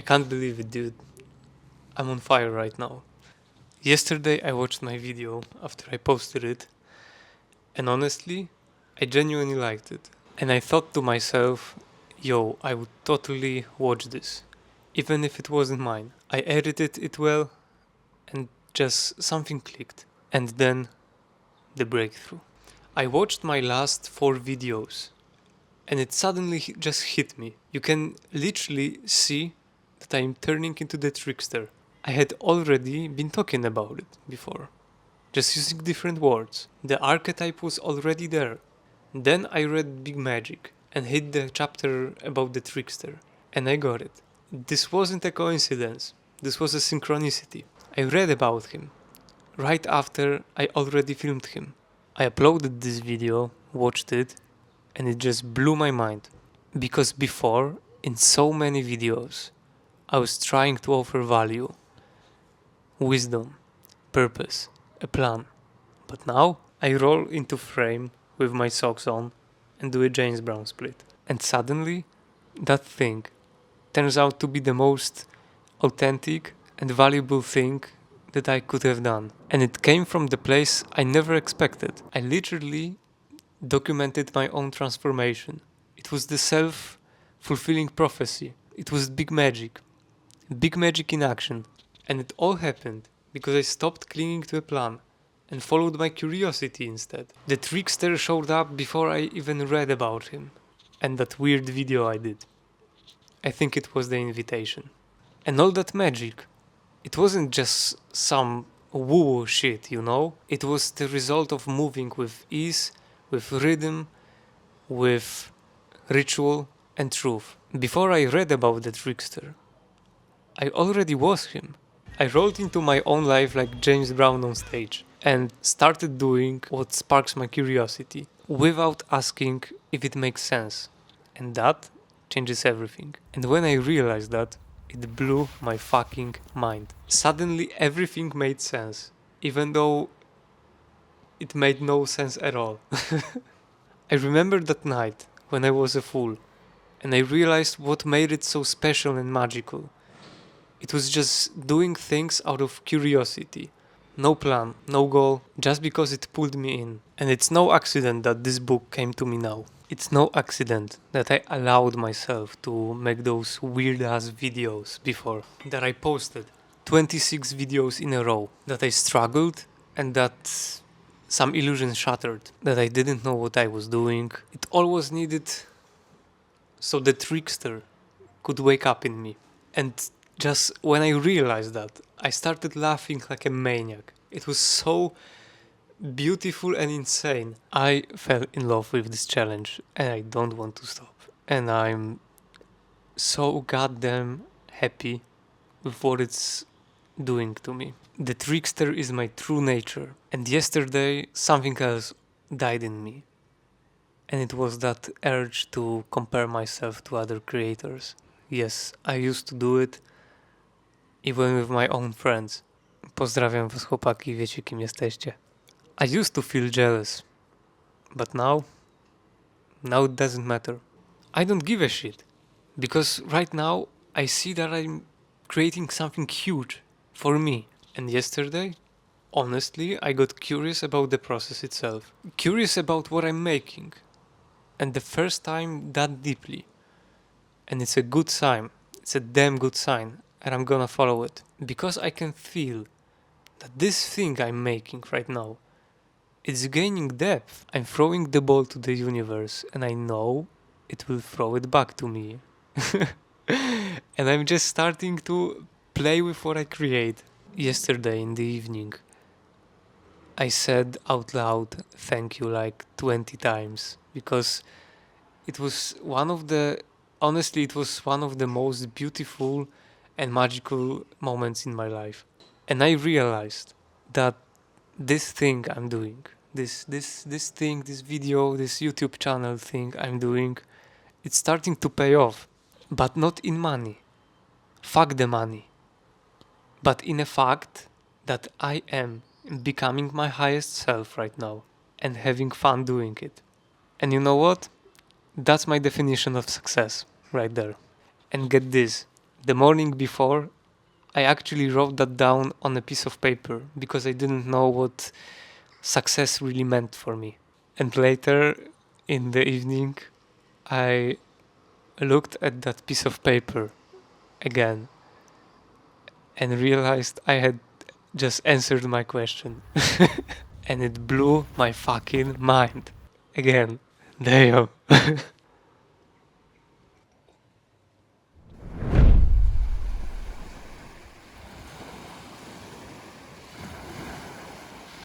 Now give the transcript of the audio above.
I can't believe it, dude. I'm on fire right now. Yesterday I watched my video after I posted it, and honestly, I genuinely liked it. And I thought to myself, yo, I would totally watch this, even if it wasn't mine. I edited it well, and just something clicked. And then the breakthrough. I watched my last 4 videos, and it suddenly just hit me. You can literally see that I am turning into the trickster. I had already been talking about it before, just using different words. The archetype was already there. Then I read Big Magic and hit the chapter about the trickster, and I got it. This wasn't a coincidence, this was a synchronicity. I read about him right after I already filmed him. I uploaded this video, watched it, and it just blew my mind. Because before, in so many videos, I was trying to offer value, wisdom, purpose, a plan. But now I roll into frame with my socks on and do a James Brown split. And suddenly, that thing turns out to be the most authentic and valuable thing that I could have done. And it came from the place I never expected. I literally documented my own transformation. It was the self-fulfilling prophecy. It was big magic in action. And it all happened because I stopped clinging to a plan and followed my curiosity instead. The trickster showed up before I even read about him. And that weird video I did. I think it was the invitation. And all that magic, it wasn't just some woo-woo shit, you know? It was the result of moving with ease, with rhythm, with ritual and truth. Before I read about the trickster, I already was him. I rolled into my own life like James Brown on stage and started doing what sparks my curiosity without asking if it makes sense. And that changes everything. And when I realized that, it blew my fucking mind. Suddenly everything made sense, even though it made no sense at all. I remember that night when I was a fool, and I realized what made it so special and magical. It was just doing things out of curiosity. No plan, no goal, just because it pulled me in. And it's no accident that this book came to me now. It's no accident that I allowed myself to make those weird ass videos before. That I posted 26 videos in a row. That I struggled and that some illusions shattered. That I didn't know what I was doing. It all was needed so the trickster could wake up in me. And just when I realized that, I started laughing like a maniac. It was so beautiful and insane. I fell in love with this challenge and I don't want to stop. And I'm so goddamn happy with what it's doing to me. The trickster is my true nature. And yesterday, something else died in me. And it was that urge to compare myself to other creators. Yes, I used to do it, even with my own friends. Pozdrawiam was chłopaki, wiecie kim jesteście. I used to feel jealous, but now it doesn't matter. I don't give a shit, because right now I see that I'm creating something huge for me. And yesterday, honestly, I got curious about the process itself. Curious about what I'm making. And the first time that deeply. And it's a good sign. It's a damn good sign. And I'm gonna follow it. Because I can feel that this thing I'm making right now, it's gaining depth. I'm throwing the ball to the universe and I know it will throw it back to me. And I'm just starting to play with what I create. Yesterday in the evening, I said out loud thank you like 20 times because it was honestly, it was one of the most beautiful and magical moments in my life. And I realized that this thing I'm doing, this thing, this video, this YouTube channel thing I'm doing, it's starting to pay off. But not in money. Fuck the money. But in a fact that I am becoming my highest self right now and having fun doing it. And you know what? That's my definition of success right there. And get this, The morning before, I actually wrote that down on a piece of paper because I didn't know what success really meant for me. And later in the evening, I looked at that piece of paper again and realized I had just answered my question. And it blew my fucking mind. Again. Damn.